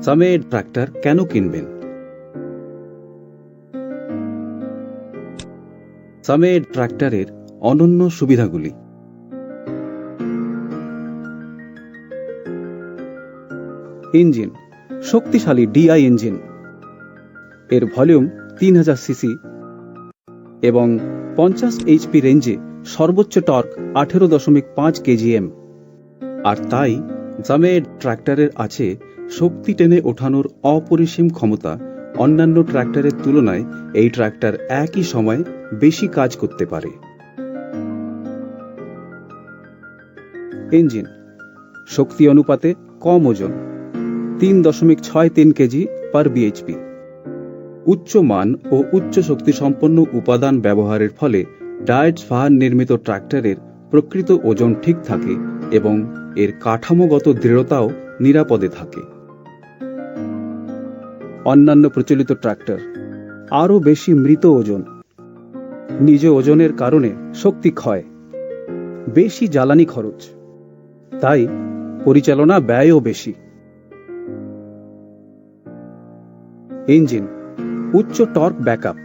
সামের tractor কেন কিনবেন? সামের ট্রাক্টরের অনন্য সুবিধাগুলি। ইঞ্জিন শক্তিশালী ডিআই ইঞ্জিন, এর ভলিউম 3000 সিসি এবং 50 এইচপি রেঞ্জে সর্বোচ্চ টর্ক 18.5 কেজিএম। আর তাই সামের ট্রাক্টরের আছে শক্তি টেনে ওঠানোর অপরিসীম ক্ষমতা। অন্যান্য ট্রাক্টরের তুলনায় এই ট্রাক্টর একই সময়ে বেশি কাজ করতে পারে। ইঞ্জিন শক্তি অনুপাতে কম ওজন, 3.63 কেজি পার বিএইচপি। উচ্চ মান ও উচ্চ শক্তি সম্পন্ন উপাদান ব্যবহারের ফলে ডায়েটস ফাহান নির্মিত ট্রাক্টরের প্রকৃত ওজন ঠিক থাকে এবং এর কাঠামোগত দৃঢ়তাও নিরাপদে থাকে। অন্যান্য প্রচলিত ট্রাক্টর আরও বেশি মৃত ওজন, নিজ ওজনের কারণে শক্তি ক্ষয়, বেশি জ্বালানি খরচ, তাই পরিচালনা ব্যয়ও বেশি। ইঞ্জিন উচ্চ টর্ক ব্যাকআপ,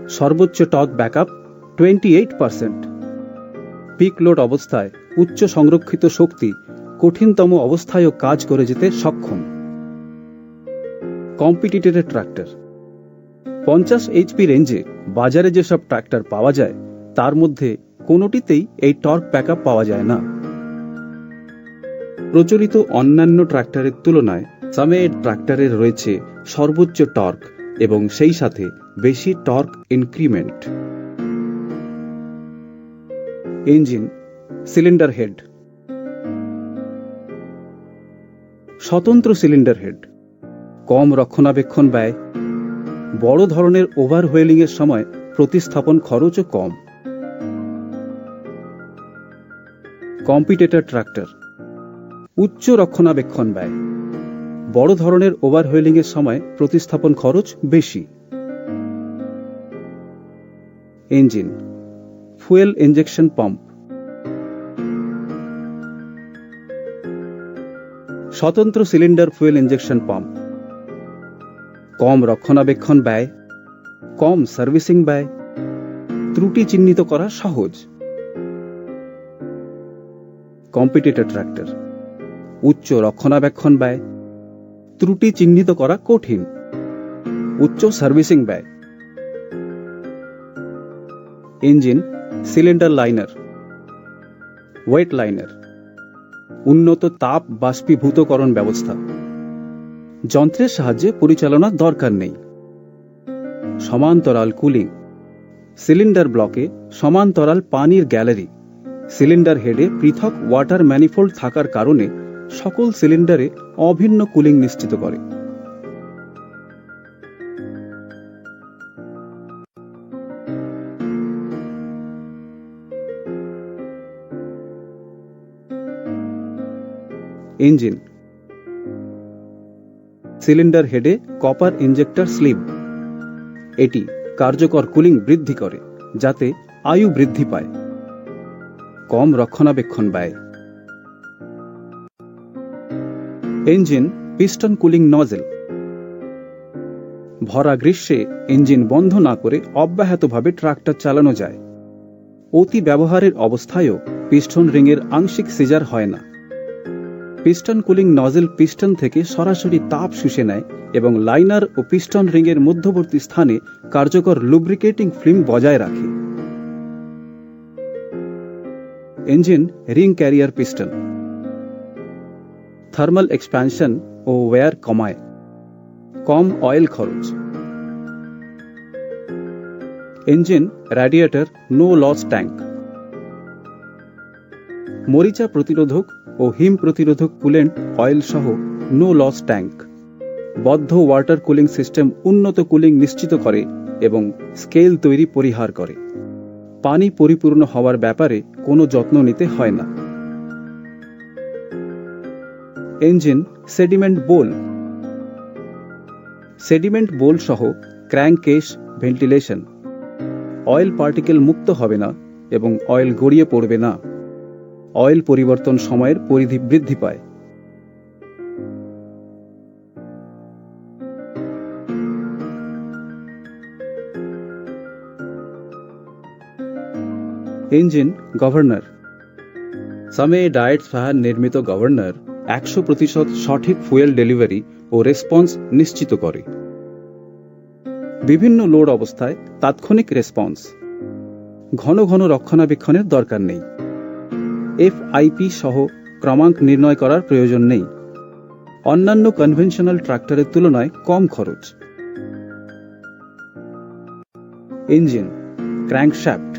সর্বোচ্চ টর্ক ব্যাকআপ 28%। পিক লোড অবস্থায় উচ্চ সংরক্ষিত শক্তি কঠিনতম অবস্থায়ও কাজ করে যেতে সক্ষম। কম্পিটিটরের ট্রাক্টর 50 এইচপি রেঞ্জে বাজারে যেসব ট্রাক্টর পাওয়া যায় তার মধ্যে কোনোটিতেই এই টর্ক ব্যাকআপ পাওয়া যায় না। প্রচলিত অন্যান্য ট্রাক্টরের তুলনায় সামের ট্রাক্টরের রয়েছে সর্বোচ্চ টর্ক এবং সেই সাথে বেশি torque increment. Engine cylinder head স্বতন্ত্র সিলিন্ডার হেড, কম রক্ষণাবেক্ষণ ব্যয়, বড় ধরনের ওভারহুইলিং এর সময় প্রতিস্থাপন খরচও কম। কম্পিটিটর ট্রাক্টর উচ্চ রক্ষণাবেক্ষণ ব্যয়, বড় ধরনের ওভারহুইলিং এর সময় প্রতিস্থাপন খরচ বেশি। ইঞ্জিন ফুয়েল ইনজেকশন পাম্প স্বতন্ত্র সিলিন্ডার ফুয়েল ইনজেকশন পাম্প, কম রক্ষণাবেক্ষণ ব্যয়, কম সার্ভিসিং ব্যয়, ত্রুটি চিহ্নিত করা সহজ। কম্পিটিটর ট্রাক্টর উচ্চ রক্ষণাবেক্ষণ ব্যয়, ত্রুটি চিহ্নিত করা কঠিন, উচ্চ সার্ভিসিং ব্যয়। Engine cylinder liner wet liner, উন্নত তাপ বাষ্পীভূতকরণ ব্যবস্থা, যন্ত্রের সাহায্যে পরিচালনার দরকার নেই। সমান্তরাল কুলিং, সিলিন্ডার ব্লকে সমান্তরাল পানির গ্যালারি, সিলিন্ডার হেডে পৃথক ওয়াটার ম্যানিফোল্ড থাকার কারণে সকল সিলিন্ডারে অভিন্ন কুলিং নিশ্চিত করে। ইঞ্জিন সিলিন্ডার হেডে কপার ইনজেক্টর স্লিভ, এটি কার্যকর কুলিং বৃদ্ধি করে যাতে আয়ু বৃদ্ধি পায়। কম রক্ষণাবেক্ষণ ব্যয়। ইঞ্জিন পিস্টন কুলিং নজেল, ভরা গ্রীষ্মে ইঞ্জিন বন্ধ না করে অব্যাহতভাবে ট্রাক্টর চালানো যায়। অতি ব্যবহারের অবস্থায়ও পিস্টন রিংয়ের আংশিক সিজার হয় না। পিস্টন কুলিং নজেল পিস্টন থেকে সরাসরি তাপ শুষে নেয় এবং লাইনার ও পিস্টন রিংয়ের মধ্যবর্তী স্থানে কার্যকর লুব্রিকেটিং ফিল্ম বজায় রাখে। Engine ring carrier piston thermal expansion ও ওয়্যার কমায়, কম অয়েল খরচ। Engine radiator no loss tank, মরিচা প্রতিরোধক ও হিম প্রতিরোধক কুলেন্ট অয়েল সহ নো লস ট্যাঙ্ক। বদ্ধ ওয়াটার কুলিং সিস্টেম উন্নত কুলিং নিশ্চিত করে এবং স্কেল তৈরি পরিহার করে। পানি পরিপূর্ণ হওয়ার ব্যাপারে কোনো যত্ন নিতে হয় না। ইঞ্জিন সেডিমেন্ট বোল, সেডিমেন্ট বোল সহ crank case ventilation, oil particle মুক্ত হবে না এবং অয়েল গড়িয়ে পড়বে না। অয়েল পরিবর্তন সময়ের পরিধি বৃদ্ধি পায়। Engine governor. Same Deutz Fahr নির্মিত গভর্নর 100% সঠিক ফুয়েল ডেলিভারি ও রেসপন্স নিশ্চিত করে। বিভিন্ন লোড অবস্থায় তাৎক্ষণিক রেসপন্স, ঘন ঘন রক্ষণাবেক্ষণের দরকার নেই। FIP সহ ক্রমাঙ্ক নির্ণয় করার প্রয়োজন নেই। অন্যান্য কনভেনশনাল ট্রাক্টরের তুলনায় কম খরচ। Engine crankshaft.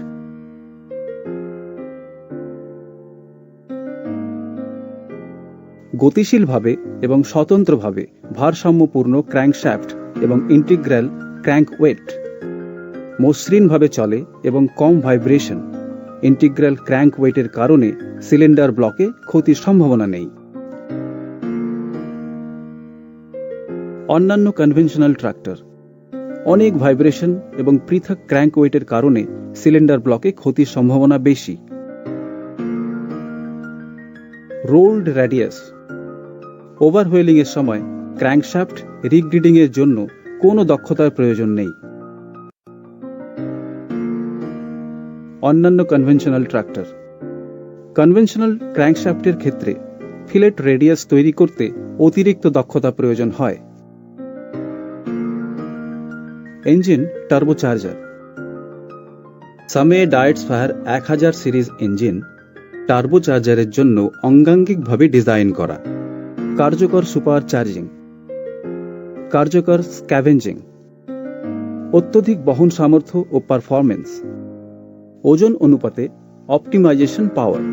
গতিশীলভাবে এবং স্বতন্ত্রভাবে ভারসাম্যপূর্ণ ক্র্যাঙ্কশ্যাফট এবং ইন্টিগ্রাল ক্র্যাঙ্কওয়েট। মসৃণভাবে চলে এবং কম ভাইব্রেশন। ইন্টিগ্রাল ক্র্যাঙ্কওয়েটের কারণে সিলিন্ডার ব্লকে ক্ষতির সম্ভাবনা নেই। অন্যান্য কনভেনশনাল ট্রাক্টর, অনেক ভাইব্রেশন এবং পৃথক ক্র্যাঙ্কওয়েটের কারণে সিলিন্ডার ব্লকে ক্ষতির সম্ভাবনা বেশি। রোল্ড রেডিয়াস, ওভারহুইলিং এর সময় ক্র্যাঙ্কশ্যাফট রিগ্রিডিং এর জন্য কোনো দক্ষতার প্রয়োজন নেই। অন্যান্য কনভেনশনাল ট্রাক্টর, কনভেনশনাল ক্র্যাঙ্কশ্যাফটের ক্ষেত্রে ফিলেট রেডিয়াস তৈরি করতে অতিরিক্ত দক্ষতা প্রয়োজন হয়। Engine turbocharger. Same Deutz Fahr 1000 series engine টার্বোচার্জারের জন্য অঙ্গাঙ্গিকভাবে ডিজাইন করা। কার্যকর সুপার চার্জিং, কার্যকর স্ক্যাভেঞ্জিং, অত্যধিক বহন সামর্থ্য ও পারফরমেন্স, ওজন অনুপাতে optimisation power.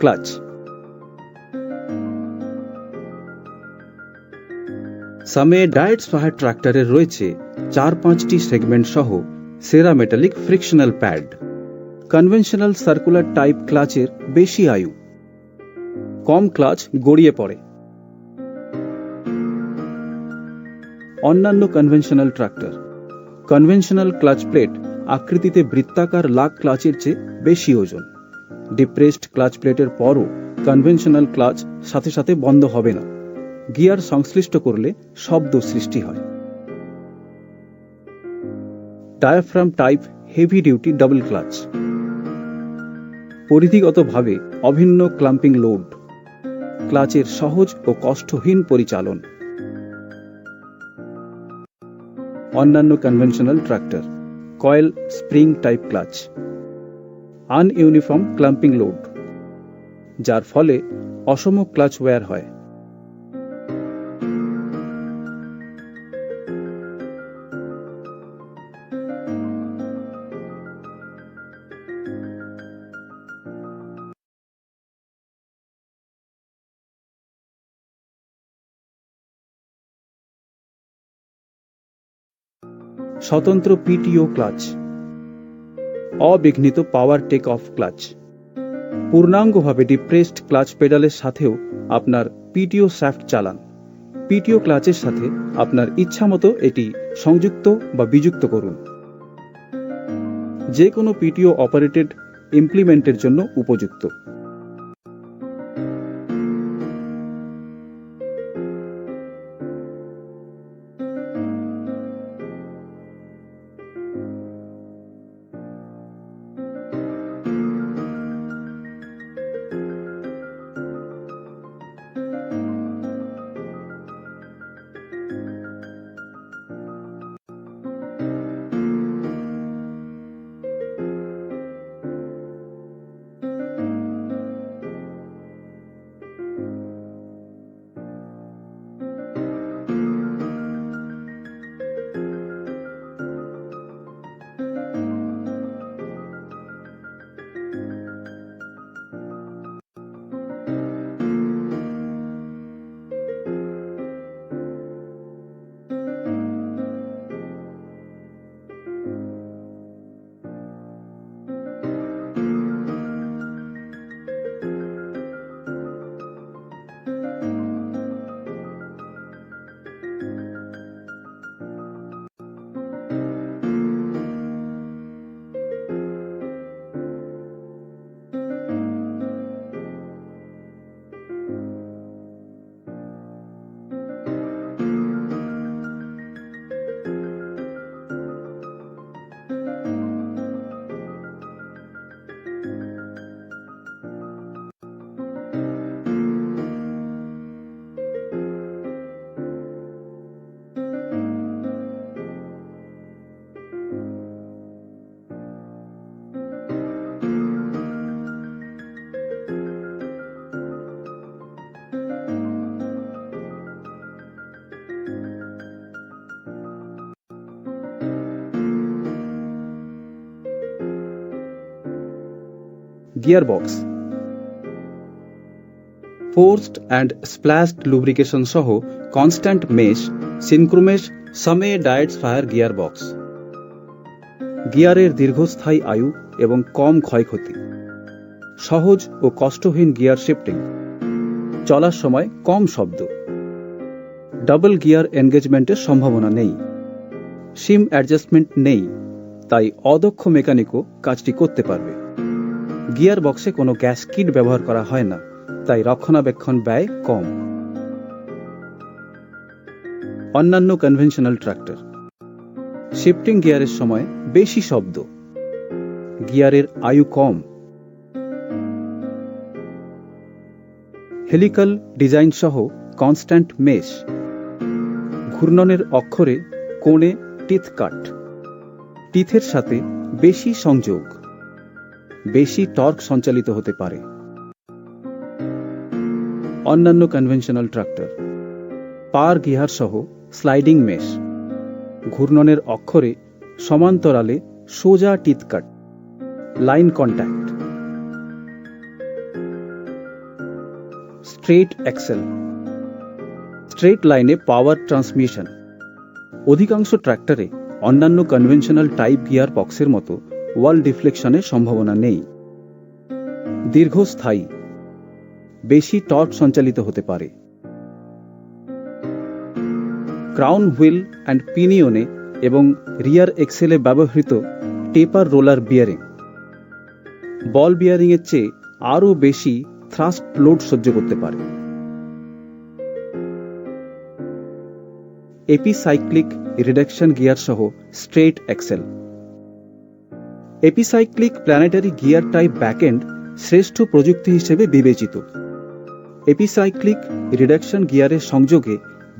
Clutch, Same Deutz Fahr ট্রাক্টরের রয়েছে 4-5টি সেগমেন্ট সহ সেরা metallic frictional pad. Conventional circular type ক্লাচের বেশি আয়ু, কম ক্লাচ গড়িয়ে পড়ে। অন্যান্য conventional tractor, conventional clutch plate আকৃতিতে বৃত্তাকার লাগ ক্লাচের চেয়ে বেশি ওজন। ডিপ্রেসড ক্লাচ প্লেটের পরও কনভেনশনাল ক্লাচ সাথে সাথে বন্ধ হবে না। গিয়ার সংশ্লিষ্ট করলে শব্দ সৃষ্টি হয়। Diaphragm type heavy duty double clutch, পরিধিগতভাবে অভিন্ন ক্লাম্পিং লোড, ক্লাচের সহজ ও কষ্টহীন পরিচালন। অন্যান্য conventional tractor, coil spring type clutch, ununiform clamping load, যার ফলে অসম ক্লাচ ওয়্যার হয়। স্বতন্ত্র পিটিও ক্লাচ, অবিঘ্নিত পাওয়ার টেক অফ ক্লাচ। পূর্ণাঙ্গভাবে ডিপ্রেসড ক্লাচ পেডালের সাথেও আপনার পিটিও শ্যাফট চালান। পিটিও ক্লাচের সাথে আপনার ইচ্ছামতো এটি সংযুক্ত বা বিযুক্ত করুন। যে কোনো পিটিও অপারেটেড ইমপ্লিমেন্টের জন্য উপযুক্ত। Gearbox forced and splashed lubrication সহ কনস্ট্যান্ট মেশ সিনক্রোমেশ সামে ডায়েটস ফায়ার গিয়ারবক্স গিয়ারের দীর্ঘস্থায়ী আয়ু এবং কম ক্ষয়ক্ষতি সহজ ও কষ্টহীন গিয়ার শিফটিং চলার সময় কম শব্দ ডাবল গিয়ার এনগেজমেন্টের সম্ভাবনা নেই সিম অ্যাডজাস্টমেন্ট নেই তাই অদক্ষ মেকানিকও কাজটি করতে পারবে গিয়ার বক্সে কোনো গ্যাস কিট ব্যবহার করা হয় না তাই রক্ষণাবেক্ষণ ব্যয় কম অন্যান্য কনভেনশনাল ট্রাক্টর শিফটিং গিয়ারের সময় বেশি শব্দ গিয়ারের আয়ু কম হেলিক্যাল ডিজাইন সহ কনস্ট্যান্ট মেশ ঘূর্ণনের অক্ষরে কোণে টিথ কাট টিথের সাথে বেশি সংযোগ বেশি টর্ক সঞ্চালিত হতে পারে অন্যান্য কনভেনশনাল ট্রাক্টর পার গিয়ার সহ স্লাইডিং মেশ ঘূর্ণনের অক্ষরে সমান্তরালে সোজা teeth cut line contact straight axle straight লাইনে পাওয়ার ট্রান্সমিশন অধিকাংশ ট্র্যাক্টরে অন্যান্য কনভেনশনাল টাইপ গিয়ার বক্সের মতো ওয়াল ডিফ্লেকশনের সম্ভাবনা নেই দীর্ঘস্থায়ী বেশি টর্ক সঞ্চালিত হতে পারে ক্রাউন হুইল অ্যান্ড পিনিয়নে এবং রিয়ার এক্সেলে ব্যবহৃত taper roller bearing ball bearing এর চেয়ে আরও বেশি থ্রাস্ট লোড সহ্য করতে পারে এপিসাইক্লিক রিডাকশন গিয়ার সহ straight axle epicyclic planetary gear type backend শ্রেষ্ঠ প্রযুক্তি হিসেবে বিবেচিত এপিসাইক্লিক রিডাকশন গিয়ারের সংযোগে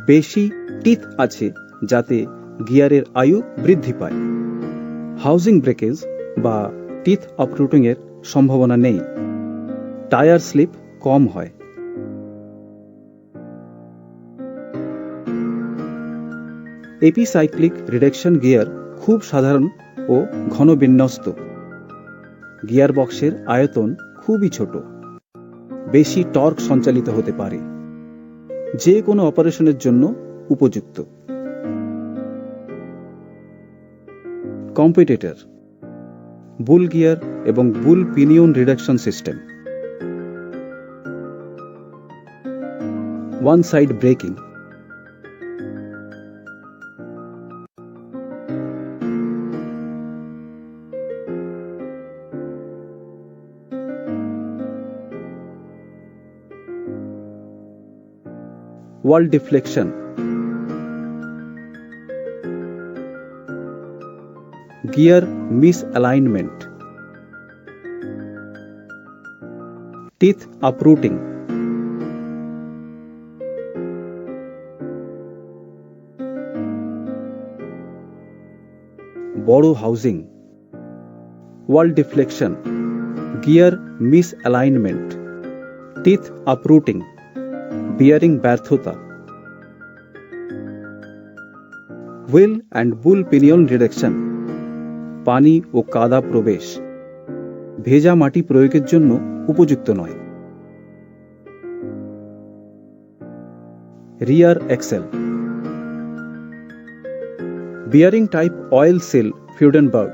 বেশি টিথ আছে যাতে গিয়ারের আয়ু বৃদ্ধি পায় হাউজিং ব্রেকেজ বা টিথ আপরুটিং এর সম্ভাবনা নেই টায়ার স্লিপ কম হয় এপিসাইক্লিক রিডাকশন গিয়ার খুব সাধারণ ও ঘন বিন্যস্ত গিয়ার বক্সের আয়তন খুবই ছোট বেশি টর্ক সঞ্চালিত হতে পারে যে কোনো অপারেশনের জন্য উপযুক্ত কম্পিটিটর বুল গিয়ার এবং bull pinion reduction system one side breaking wall deflection gear misalignment teeth uprooting বড় housing wall deflection gear misalignment teeth uprooting bearing ব্যর্থতা wheel and bull pinion reduction পানি ও কাদা প্রবেশ ভেজা মাটি প্রয়োগের জন্য উপযুক্ত নয় rear axle bearing type oil seal Freudenberg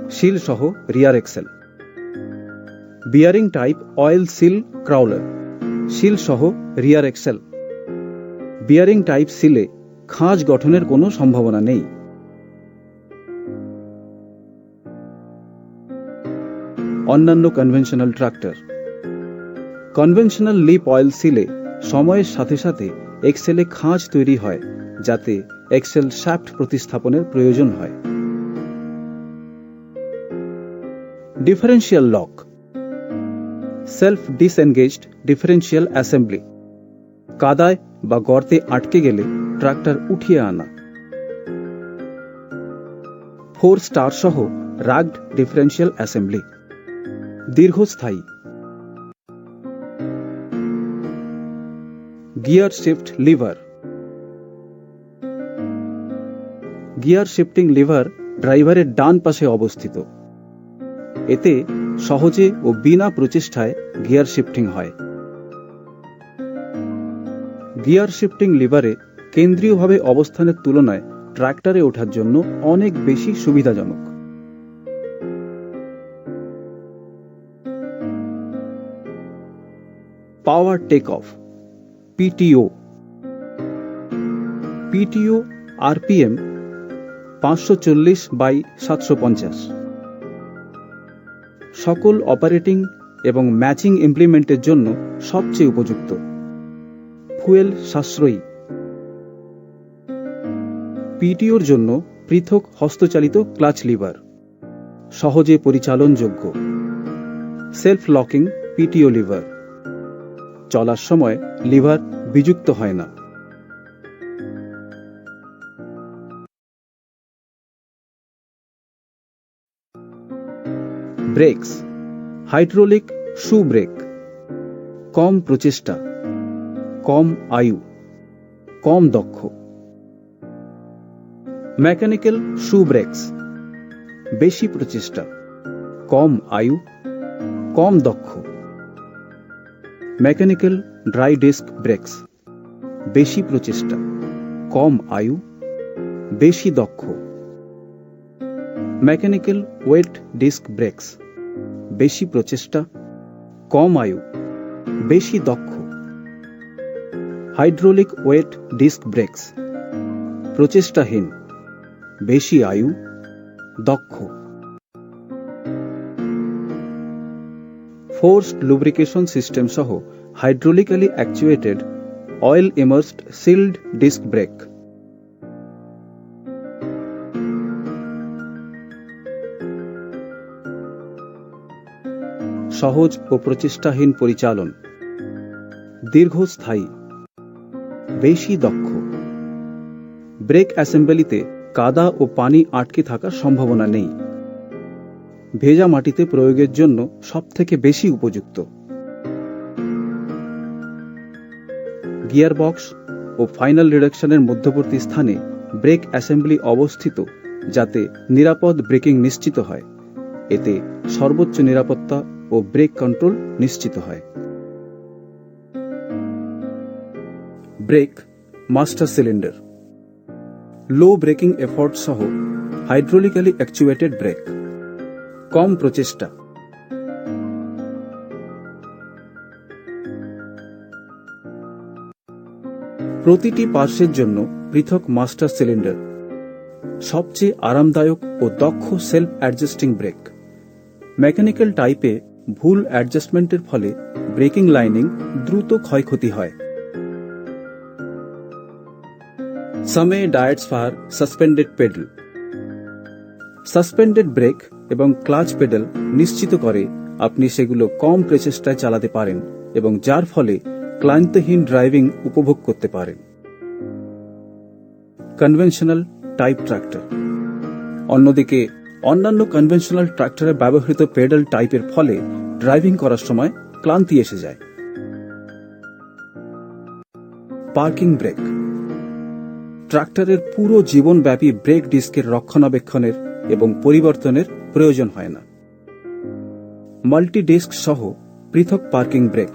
seal সহ rear axle bearing type oil seal crawler seal সহ রিয়ার এক্সেল বিয়ারিং টাইপ সিলে খাঁজ গঠনের কোনো সম্ভাবনা নেই অন্যান্য conventional tractor conventional lip oil সিলে সময়ের সাথে সাথে এক্সেলে খাঁজ তৈরি হয় যাতে এক্সেল শ্যাফট প্রতিস্থাপনের প্রয়োজন হয় differential lock self disengaged differential assembly কাদায় বা গর্তে আটকে গেলে ট্রাক্টর উঠিয়ে আনা 4 স্টার সহ রাগড ডিফারেন্সিয়াল অ্যাসেম্বলি দীর্ঘস্থায়ী gear shift liver gear shifting liver ড্রাইভারের ডান পাশে অবস্থিত এতে সহজে ও বিনা প্রচেষ্টায় গিয়ার শিফটিং হয়। গিয়ার শিফটিং লিভারে কেন্দ্রীয়ভাবে অবস্থানের তুলনায় ট্র্যাক্টরে ওঠার জন্য অনেক বেশি সুবিধাজনক। পাওয়ার টেক অফ পিটিও। পিটিও আরপিএম 540/750। সকল অপারেটিং এবং ম্যাচিং ইমপ্লিমেন্টের জন্য সবচেয়ে উপযুক্ত। ফুয়েল সাশ্রয়ী। পিটিওর জন্য পৃথক হস্তচালিত ক্লাচ লিভার, সহজে পরিচালনযোগ্য। সেলফ লকিং পিটিও লিভার, চলার সময় লিভার বিযুক্ত হয় না। ব্রেকস হাইড্রোলিক শু ব্রেক, কম প্রচেষ্টা, কম আয়ু, কম দক্ষ। মেকানিক্যাল শু ব্রেকস বেশি প্রচেষ্টা, কম আয়ু, কম দক্ষ। মেকানিক্যাল ড্রাই ডিস্ক ব্রেকস বেশি প্রচেষ্টা, কম আয়ু, বেশি দক্ষ। মেকানিক্যাল ওয়েট ডিস্ক ব্রেকস বেশি প্রচেষ্টা, কম আয়ু, বেশি দক্ষ। হাইড্রোলিক ওয়েট ডিস্ক ব্রেকস প্রচেষ্টাহীন, বেশি আয়ু, দক্ষ। ফোর্সড লুব্রিকেশন সিস্টেম সহ hydraulically actuated oil immersed sealed disc brake. সহজ ও প্রচেষ্টাহীন পরিচালন, দীর্ঘস্থায়ী, বেশি দক্ষ। ব্রেক অ্যাসেম্বলিতে কাদা ও পানি আটকে থাকার সম্ভাবনা নেই। ভেজা মাটিতে প্রয়োগের জন্য সবথেকে বেশি উপযুক্ত। গিয়ারবক্স ও ফাইনাল রিডাকশনের মধ্যবর্তী স্থানে ব্রেক অ্যাসেম্বলি অবস্থিত, যাতে নিরাপদ ব্রেকিং নিশ্চিত হয়। এতে সর্বোচ্চ নিরাপত্তা ও ব্রেক কন্ট্রোল নিশ্চিত হয়। ব্রেক মাস্টার সিলিন্ডার, লো ব্রেকিং এফোর্ট সহ হাইড্রোলিক্যালি অ্যাকচুয়েটেড ব্রেক, কম প্রচেষ্টা। প্রতিটি পার্শ্বের জন্য পৃথক মাস্টার সিলিন্ডার, সবচেয়ে আরামদায়ক ও দক্ষ সেলফ অ্যাডজাস্টিং ব্রেক। মেকানিক্যাল টাইপে ভুল অ্যাডজাস্টমেন্টের ফলে ব্রেকিং লাইনিং দ্রুত ক্ষয়ক্ষতি হয়। Same Deutz Fahr suspended pedal. Suspended brake এবং ক্লাচ পেডেল নিশ্চিত করে আপনি সেগুলো কম প্রচেষ্টায় চালাতে পারেন এবং যার ফলে ক্লান্তিহীন ড্রাইভিং উপভোগ করতে পারেন। Conventional type tractor. অন্যদিকে অন্যান্য কনভেনশনাল ট্রাক্টরে ব্যবহৃত পেডাল টাইপের ফলে ড্রাইভিং করার সময় ক্লান্তি এসে যায়। Parking break. ট্রাক্টরের পুরো জীবনব্যাপী ব্রেক ডিস্কের রক্ষণাবেক্ষণের এবং পরিবর্তনের প্রয়োজন হয় না। মাল্টি ডিস্ক সহ পৃথক পার্কিং ব্রেক,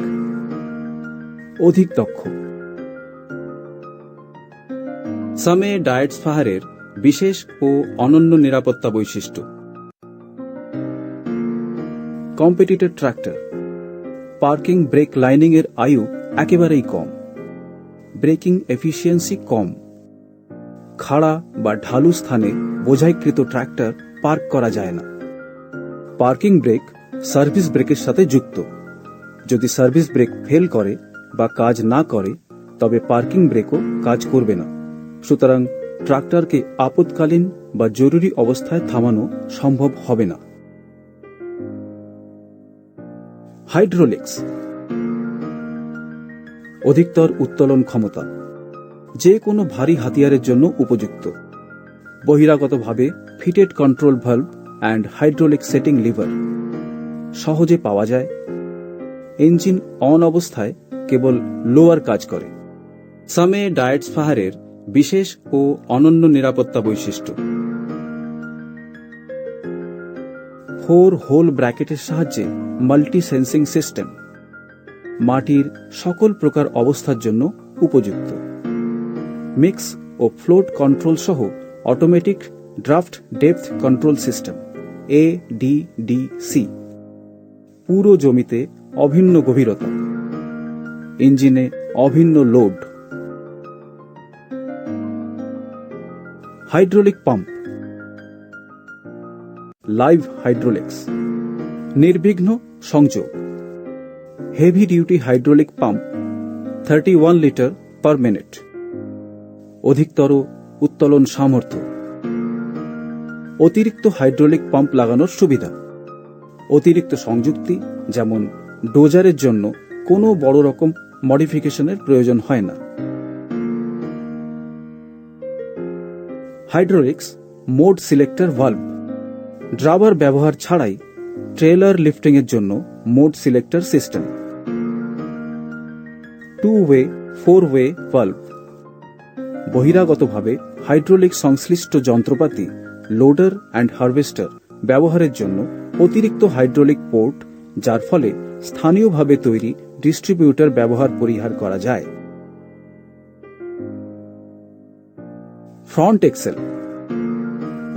অধিক দক্ষ। সামে ডায়েটস ফাহারের বিশেষ ও অনন্য নিরাপত্তা বৈশিষ্ট্য। Competitor tractor. Parking break lining এর আয়ু একেবারেই কম। ব্রেকিং এফিসিয়েন্সি কম। খাড়া বা ঢালু স্থানে বোঝাইকৃত ট্রাক্টর পার্ক করা যায় না। পার্কিং ব্রেক সার্ভিস ব্রেকের সাথে যুক্ত। যদি সার্ভিস ব্রেক ফেল করে বা কাজ না করে, তবে পার্কিং ব্রেকও কাজ করবে না। সুতরাং ট্রাক্টরকে আপৎকালীন বা জরুরি অবস্থায় থামানো সম্ভব হবে না। হাইড্রোলিক্স। অধিকতর উত্তোলন ক্ষমতা, যে কোনো ভারী হাতিয়ারের জন্য উপযুক্ত। বহিরাগতভাবে fitted control valve and hydraulic setting lever, সহজে পাওয়া যায়। ইঞ্জিন অন অবস্থায় কেবল লোয়ার কাজ করে। সামে ডায়েটস ফাহারের বিশেষ ও অনন্য নিরাপত্তা বৈশিষ্ট্য। 4 হোল ব্র্যাকেটের সাহায্যে মাল্টি সেন্সিং সিস্টেম, মাটির সকল প্রকার অবস্থার জন্য উপযুক্ত। মিক্স ও ফ্লোট কন্ট্রোল সহ automatic draft depth control system ADDC, পুরো জমিতে অভিন্ন গভীরতা, ইঞ্জিনে অভিন্ন load. Hydraulic pump, live hydraulics, নির্বিঘ্ন সংযোগ। Heavy duty hydraulic pump 31 litre per minute, অধিকতর উত্তোলন সামর্থ্য। অতিরিক্ত হাইড্রোলিক পাম্প লাগানোর সুবিধা, অতিরিক্ত সংযুক্তি যেমন ডোজারের জন্য কোনো বড় রকম মডিফিকেশনের প্রয়োজন হয় না। Hydraulics mode selector valve, driver ব্যবহার ছাড়াই ট্রেলার লিফটিং এর জন্য মোড সিলেক্টর সিস্টেম। 2-ওয়ে 4-ওয়ে ভালভ, বহিরাগতভাবে হাইড্রোলিক সংশ্লিষ্ট যন্ত্রপাতি, লোডার অ্যান্ড হারভেস্টার ব্যবহারের জন্য অতিরিক্ত হাইড্রোলিক পোর্ট, যার ফলে স্থানীয়ভাবে তৈরি ডিস্ট্রিবিউটর ব্যবহার পরিহার করা যায়। ফ্রন্ট এক্সেল,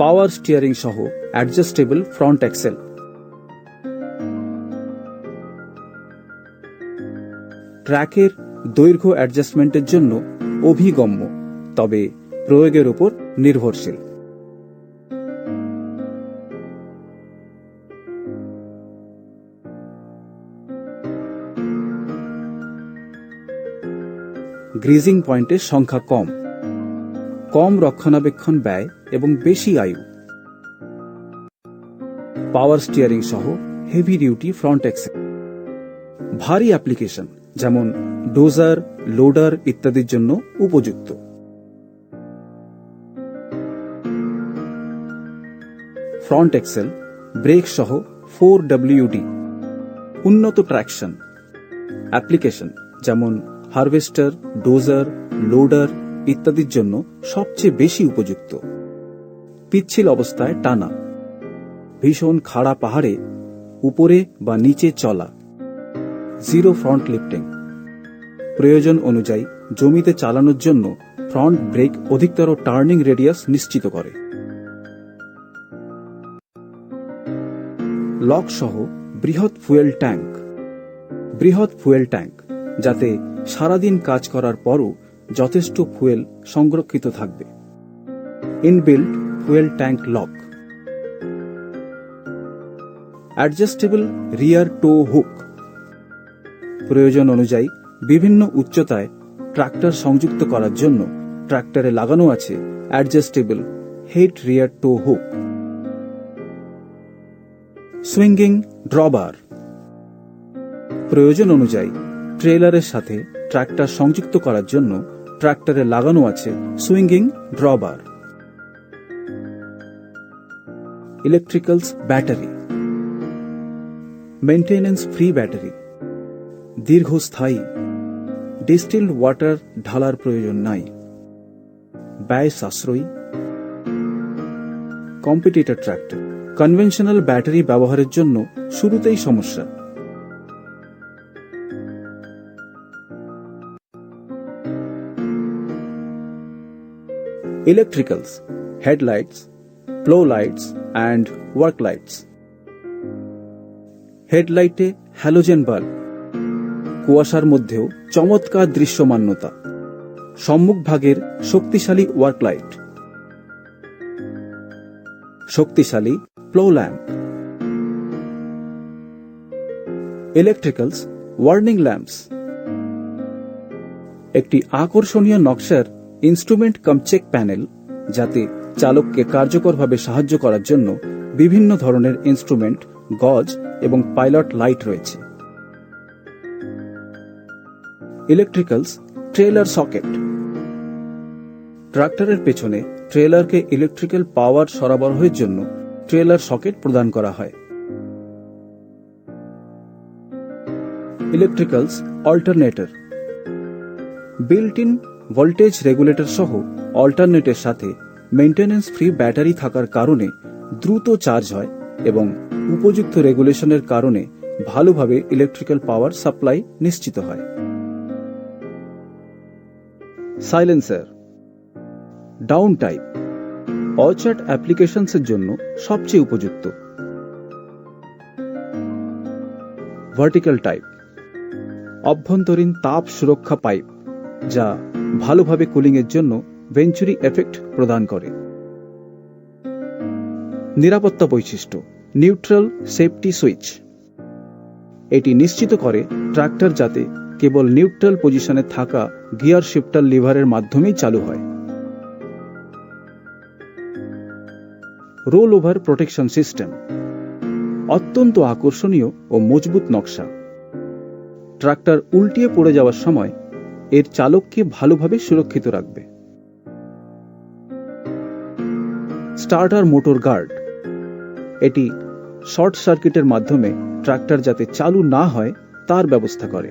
পাওয়ার স্টিয়ারিং সহ অ্যাডজাস্টেবল ফ্রন্ট এক্সেল। ট্র্যাকের দৈর্ঘ্য অ্যাডজাস্টমেন্টের জন্য অভিগম্য, তবে প্রয়োগের উপর নির্ভরশীল। গ্রিজিং পয়েন্টের সংখ্যা কম, কম রক্ষণাবেক্ষণ ব্যয় এবং বেশি আয়ু। পাওয়ার স্টিয়ারিং সহ হেভি ডিউটি ফ্রন্ট এক্সেল। ভারী অ্যাপ্লিকেশন যেমন ডোজার, লোডার ইত্যাদির জন্য উপযুক্ত। ফ্রন্ট এক্সেল ব্রেক সহ 4WD, উন্নত ট্র্যাকশন। অ্যাপ্লিকেশন যেমন হারভেস্টার, ডোজার, লোডার ইত্যাদির জন্য সবচেয়ে বেশি উপযুক্ত। পিচ্ছিল অবস্থায় টানা, ভীষণ খাড়া পাহাড়ে উপরে বা নিচে চলা। জিরো ফ্রন্ট লিফটিং, প্রয়োজন অনুযায়ী জমিতে চালানোর জন্য ফ্রন্ট ব্রেক অধিকতর টার্নিং রেডিয়াস নিশ্চিত করে। লক সহ বৃহৎ ফুয়েল ট্যাঙ্ক, বৃহৎ ফুয়েল ট্যাঙ্ক যাতে সারাদিন কাজ করার পরও যথেষ্ট ফুয়েল সংরক্ষিত থাকবে। Inbuilt fuel tank lock. Adjustable rear tow hook, প্রয়োজন অনুযায়ী বিভিন্ন উচ্চতায় ট্রাক্টর সংযুক্ত করার জন্য ট্রাক্টরে লাগানো আছে অ্যাডজাস্টেবল হেড রিয়ার টো হুক। সুইঙ্গিং ড্রবার, প্রয়োজন অনুযায়ী ট্রেলারের সাথে ট্রাক্টর সংযুক্ত করার জন্য ট্রাক্টরে লাগানো আছে swinging drawbar. Electricals battery, maintenance free battery, দীর্ঘস্থায়ী। ডিস্টিলড ওয়াটার ঢালার প্রয়োজন নাই, ব্যয় সাশ্রয়ী। কম্পিটিটর ট্রাক্টর, কনভেনশনাল ব্যাটারি ব্যবহারের জন্য শুরুতেই সমস্যা। Electricals, headlights, flow lights and work lights. হেডলাইটে হ্যালোজেন বাল্ব, কুয়াশার মধ্যেও চমৎকার দৃশ্যমানতা। সম্মুখভাগের শক্তিশালী ওয়ার্ক লাইট, শক্তিশালী flow lamp. Electricals warning lamps, একটি আকর্ষণীয় নকশার ইনস্ট্রুমেন্ট কাম চেক প্যানেল, যাতে চালককে কার্যকরভাবে সাহায্য করার জন্য বিভিন্ন ধরনের ইনস্ট্রুমেন্ট, গজ এবং পাইলট লাইট রয়েছে। ইলেকট্রিক্যালস ট্রেলার সকেট, ট্রাক্টরের পেছনে ট্রেলারকে ইলেকট্রিক্যাল পাওয়ার সরবরাহের জন্য ট্রেলার সকেট প্রদান করা হয়। Electricals alternator, built in voltage regulator সহ অল্টারনেটের সাথে মেইনটেনেন্স ফ্রি ব্যাটারি থাকার কারণে দ্রুত চার্জ হয় এবং উপযুক্ত রেগুলেশনের কারণে ভালোভাবে ইলেকট্রিক্যাল পাওয়ার সাপ্লাই নিশ্চিত হয়। সাইলেন্সার ডাউন টাইপ অর্চার্ড অ্যাপ্লিকেশনসের জন্য সবচেয়ে উপযুক্ত। ভার্টিক্যাল টাইপ অভ্যন্তরীণ তাপ সুরক্ষা পাইপ, যা ভালোভাবে কুলিংয়ের জন্য ভেঞ্চুরি এফেক্ট প্রদান করে। নিরাপত্তা বৈশিষ্ট্য নিউট্রাল সেফটি সুইচ, এটি নিশ্চিত করে ট্রাক্টর যাতে কেবল নিউট্রাল পজিশনে থাকা গিয়ার শিফটার লিভারের মাধ্যমেই চালু হয়। রোল ওভার প্রোটেকশন সিস্টেম অত্যন্ত আকর্ষণীয় ও মজবুত নকশা। ট্রাক্টর উল্টিয়ে পড়ে যাওয়ার সময় এর চালককে ভালোভাবে সুরক্ষিত রাখবে। স্টার্টার মোটর গার্ড, এটি শর্ট সার্কিটের মাধ্যমে ট্রাক্টর যাতে চালু না হয় তার ব্যবস্থা করে।